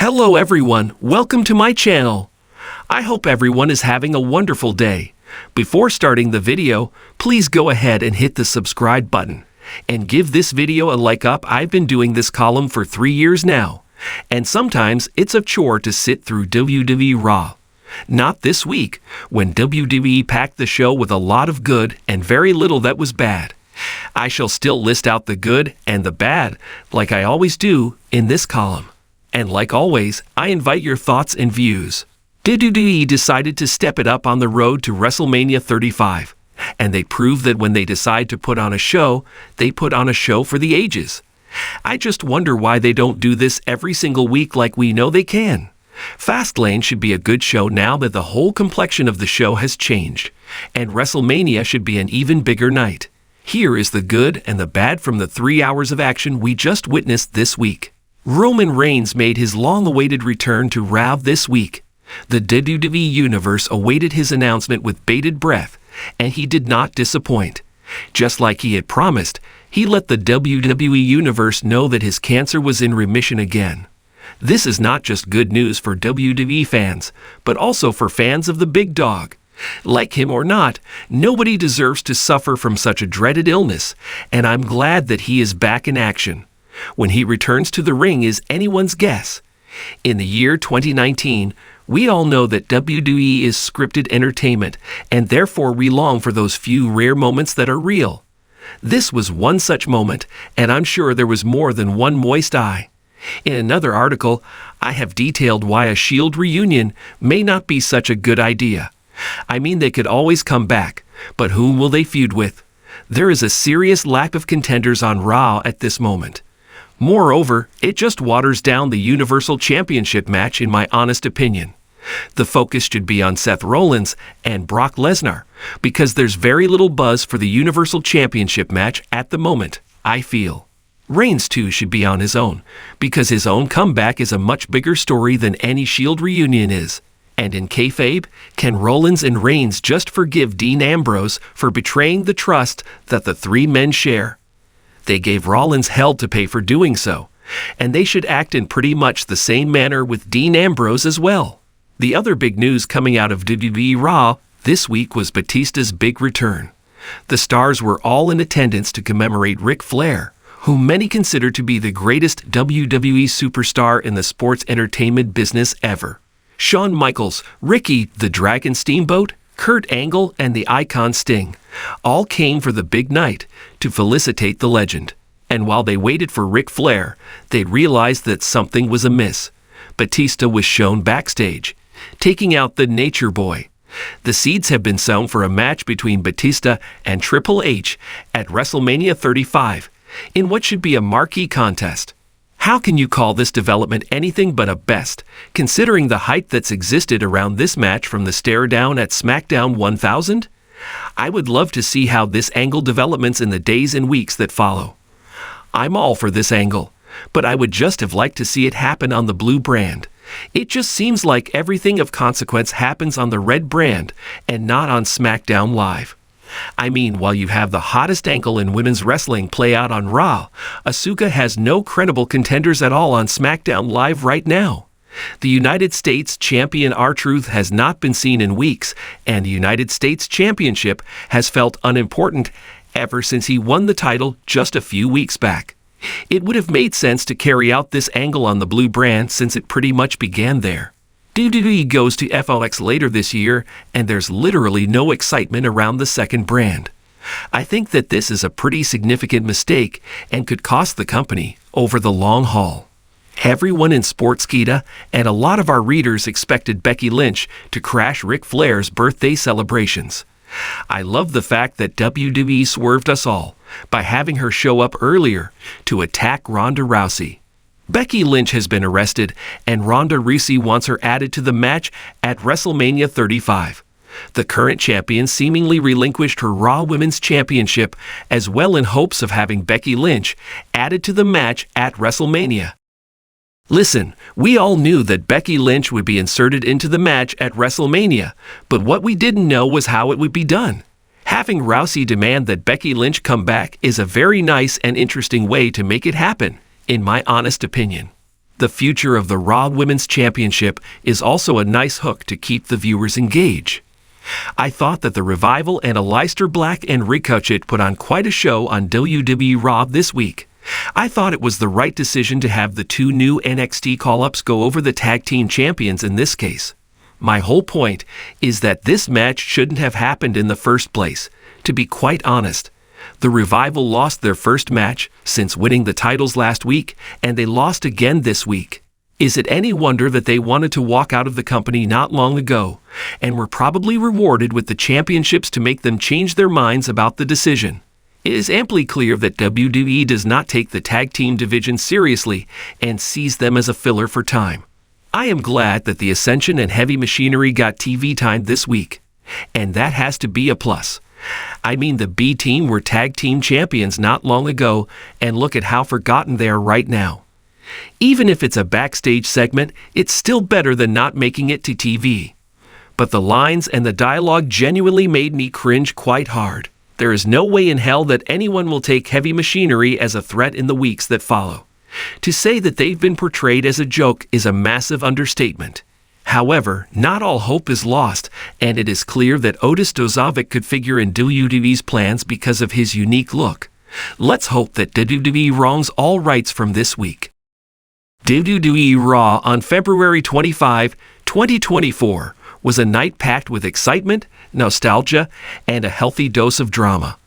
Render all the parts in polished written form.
Hello everyone, welcome to my channel. I hope everyone is having a wonderful day. Before starting the video, please go ahead and hit the subscribe button. And give this video a like up. I've been doing this column for 3 years now. And sometimes it's a chore to sit through WWE Raw. Not this week, when WWE packed the show with a lot of good and very little that was bad. I shall still list out the good and the bad, like I always do in this column. And like always, I invite your thoughts and views. WWE decided to step it up on the road to WrestleMania 35. And they proved that when they decide to put on a show, they put on a show for the ages. I just wonder why they don't do this every single week like we know they can. Fastlane should be a good show now that the whole complexion of the show has changed. And WrestleMania should be an even bigger night. Here is the good and the bad from the 3 hours of action we just witnessed this week. Roman Reigns made his long-awaited return to Raw this week. The WWE Universe awaited his announcement with bated breath, and he did not disappoint. Just like he had promised, he let the WWE Universe know that his cancer was in remission again. This is not just good news for WWE fans, but also for fans of the big dog. Like him or not, nobody deserves to suffer from such a dreaded illness, and I'm glad that he is back in action. When he returns to the ring is anyone's guess. In the year 2019, we all know that WWE is scripted entertainment, and therefore we long for those few rare moments that are real. This was one such moment, and I'm sure there was more than one moist eye. In another article, I have detailed why a Shield reunion may not be such a good idea. I mean, they could always come back, but whom will they feud with? There is a serious lack of contenders on Raw at this moment. Moreover, it just waters down the Universal Championship match in my honest opinion. The focus should be on Seth Rollins and Brock Lesnar, because there's very little buzz for the Universal Championship match at the moment, I feel. Reigns too should be on his own, because his own comeback is a much bigger story than any Shield reunion is. And in kayfabe, can Rollins and Reigns just forgive Dean Ambrose for betraying the trust that the three men share? They gave Rollins hell to pay for doing so, and they should act in pretty much the same manner with Dean Ambrose as well. The other big news coming out of WWE Raw this week was Batista's big return. The stars were all in attendance to commemorate Ric Flair, whom many consider to be the greatest WWE superstar in the sports entertainment business ever. Shawn Michaels, Ricky the Dragon Steamboat, Kurt Angle, and the Icon Sting all came for the big night to felicitate the legend. And while they waited for Ric Flair, they realized that something was amiss. Batista was shown backstage, taking out the Nature Boy. The seeds have been sown for a match between Batista and Triple H at WrestleMania 35, in what should be a marquee contest. How can you call this development anything but a best, considering the hype that's existed around this match from the stare down at SmackDown 1000? I would love to see how this angle develops in the days and weeks that follow. I'm all for this angle, but I would just have liked to see it happen on the blue brand. It just seems like everything of consequence happens on the red brand and not on SmackDown Live. I mean, while you have the hottest angle in women's wrestling play out on Raw, Asuka has no credible contenders at all on SmackDown Live right now. The United States Champion R-Truth has not been seen in weeks, and the United States Championship has felt unimportant ever since he won the title just a few weeks back. It would have made sense to carry out this angle on the blue brand since it pretty much began there. WWE goes to FLX later this year, and there's literally no excitement around the second brand. I think that this is a pretty significant mistake and could cost the company over the long haul. Everyone in Sportskeeda and a lot of our readers expected Becky Lynch to crash Ric Flair's birthday celebrations. I love the fact that WWE swerved us all by having her show up earlier to attack Ronda Rousey. Becky Lynch has been arrested, and Ronda Rousey wants her added to the match at WrestleMania 35. The current champion seemingly relinquished her Raw Women's Championship as well in hopes of having Becky Lynch added to the match at WrestleMania. Listen, we all knew that Becky Lynch would be inserted into the match at WrestleMania, but what we didn't know was how it would be done. Having Rousey demand that Becky Lynch come back is a very nice and interesting way to make it happen, in my honest opinion. The future of the Raw Women's Championship is also a nice hook to keep the viewers engaged. I thought that the Revival and Aleister Black and Ricochet put on quite a show on WWE Raw this week. I thought it was the right decision to have the two new NXT call-ups go over the tag team champions in this case. My whole point is that this match shouldn't have happened in the first place, to be quite honest. The Revival lost their first match since winning the titles last week, and they lost again this week. Is it any wonder that they wanted to walk out of the company not long ago, and were probably rewarded with the championships to make them change their minds about the decision? It is amply clear that WWE does not take the tag team division seriously and sees them as a filler for time. I am glad that the Ascension and Heavy Machinery got TV time this week, and that has to be a plus. I mean, the B Team were tag team champions not long ago, and look at how forgotten they are right now. Even if it's a backstage segment, it's still better than not making it to TV. But the lines and the dialogue genuinely made me cringe quite hard. There is no way in hell that anyone will take Heavy Machinery as a threat in the weeks that follow. To say that they've been portrayed as a joke is a massive understatement. However, not all hope is lost, and it is clear that Otis Dozovic could figure in WWE's plans because of his unique look. Let's hope that WWE wrongs all rights from this week. WWE Raw on February 25, 2024 was a night packed with excitement, nostalgia, and a healthy dose of drama.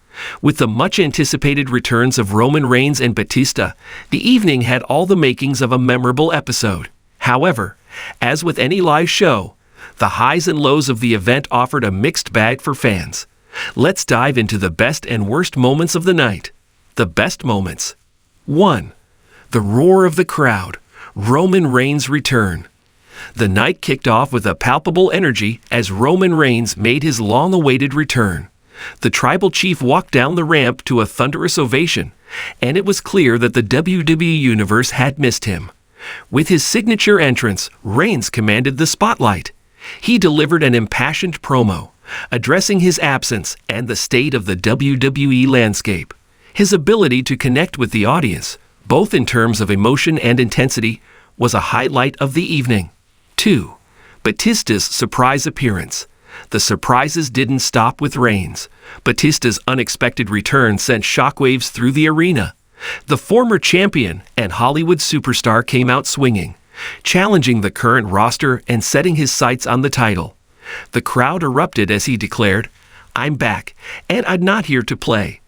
With the much-anticipated returns of Roman Reigns and Batista, the evening had all the makings of a memorable episode. However, as with any live show, the highs and lows of the event offered a mixed bag for fans. Let's dive into the best and worst moments of the night. The best moments. 1. The roar of the crowd. Roman Reigns' return. The night kicked off with a palpable energy as Roman Reigns made his long-awaited return. The tribal chief walked down the ramp to a thunderous ovation, and it was clear that the WWE Universe had missed him. With his signature entrance, Reigns commanded the spotlight. He delivered an impassioned promo, addressing his absence and the state of the WWE landscape. His ability to connect with the audience, both in terms of emotion and intensity, was a highlight of the evening. 2. Batista's surprise appearance. The surprises didn't stop with Reigns. Batista's unexpected return sent shockwaves through the arena. The former champion and Hollywood superstar came out swinging, challenging the current roster and setting his sights on the title. The crowd erupted as he declared, "I'm back, and I'm not here to play."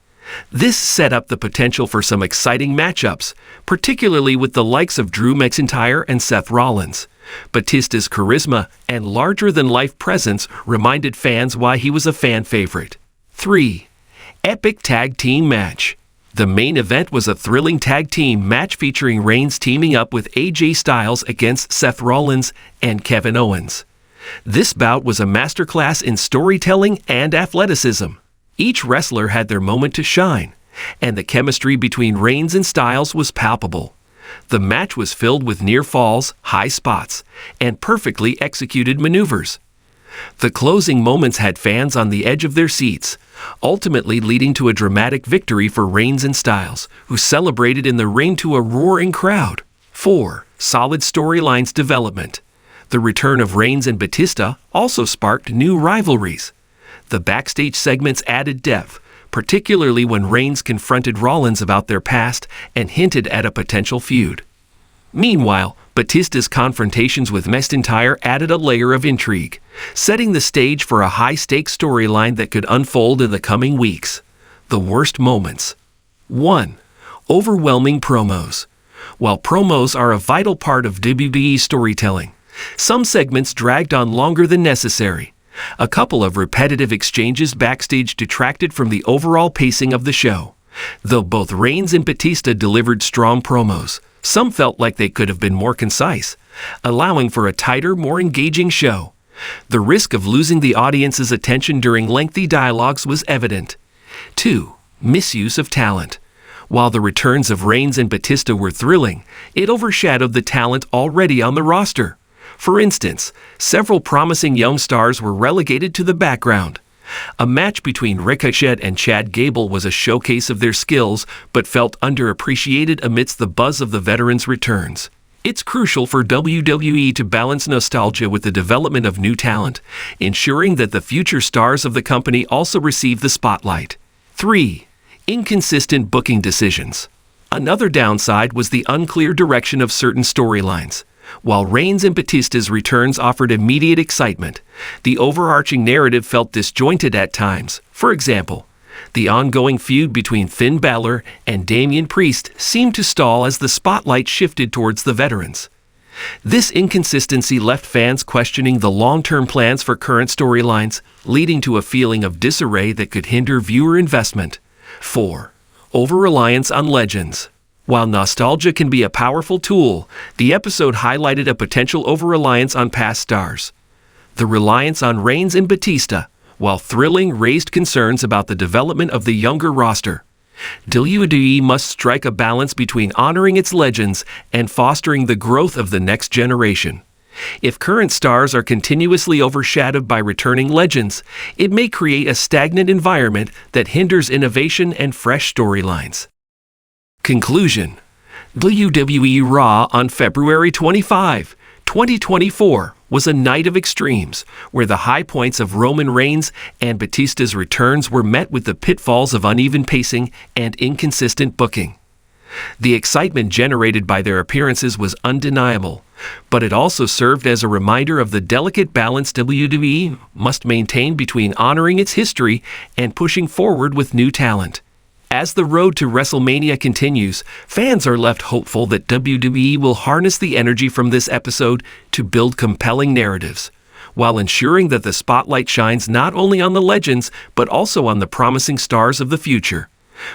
This set up the potential for some exciting matchups, particularly with the likes of Drew McIntyre and Seth Rollins. Batista's charisma and larger-than-life presence reminded fans why he was a fan favorite. 3. Epic tag team match. The main event was a thrilling tag team match featuring Reigns teaming up with AJ Styles against Seth Rollins and Kevin Owens. This bout was a masterclass in storytelling and athleticism. Each wrestler had their moment to shine, and the chemistry between Reigns and Styles was palpable. The match was filled with near falls, high spots, and perfectly executed maneuvers. The closing moments had fans on the edge of their seats, ultimately leading to a dramatic victory for Reigns and Styles, who celebrated in the ring to a roaring crowd. 4. Solid storylines development. The return of Reigns and Batista also sparked new rivalries. The backstage segments added depth, particularly when Reigns confronted Rollins about their past and hinted at a potential feud. Meanwhile, Batista's confrontations with McIntyre added a layer of intrigue, setting the stage for a high-stakes storyline that could unfold in the coming weeks. The worst moments. 1. Overwhelming promos. While promos are a vital part of WWE storytelling, some segments dragged on longer than necessary. A couple of repetitive exchanges backstage detracted from the overall pacing of the show. Though both Reigns and Batista delivered strong promos, some felt like they could have been more concise, allowing for a tighter, more engaging show. The risk of losing the audience's attention during lengthy dialogues was evident. 2. Misuse of talent. While the returns of Reigns and Batista were thrilling, it overshadowed the talent already on the roster. For instance, several promising young stars were relegated to the background. A match between Ricochet and Chad Gable was a showcase of their skills, but felt underappreciated amidst the buzz of the veterans' returns. It's crucial for WWE to balance nostalgia with the development of new talent, ensuring that the future stars of the company also receive the spotlight. 3. Inconsistent booking decisions. Another downside was the unclear direction of certain storylines. While Reigns and Batista's returns offered immediate excitement, the overarching narrative felt disjointed at times. For example, the ongoing feud between Finn Balor and Damian Priest seemed to stall as the spotlight shifted towards the veterans. This inconsistency left fans questioning the long-term plans for current storylines, leading to a feeling of disarray that could hinder viewer investment. 4. Over-reliance on legends. While nostalgia can be a powerful tool, the episode highlighted a potential over-reliance on past stars. The reliance on Reigns and Batista, while thrilling, raised concerns about the development of the younger roster. WWE must strike a balance between honoring its legends and fostering the growth of the next generation. If current stars are continuously overshadowed by returning legends, it may create a stagnant environment that hinders innovation and fresh storylines. Conclusion. WWE Raw on February 25, 2024 was a night of extremes, where the high points of Roman Reigns and Batista's returns were met with the pitfalls of uneven pacing and inconsistent booking. The excitement generated by their appearances was undeniable, but it also served as a reminder of the delicate balance WWE must maintain between honoring its history and pushing forward with new talent. As the road to WrestleMania continues, fans are left hopeful that WWE will harness the energy from this episode to build compelling narratives, while ensuring that the spotlight shines not only on the legends but also on the promising stars of the future.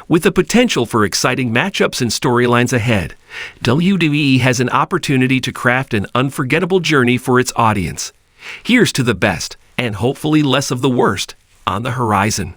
With the potential for exciting matchups and storylines ahead, WWE has an opportunity to craft an unforgettable journey for its audience. Here's to the best, and hopefully less of the worst, on the horizon.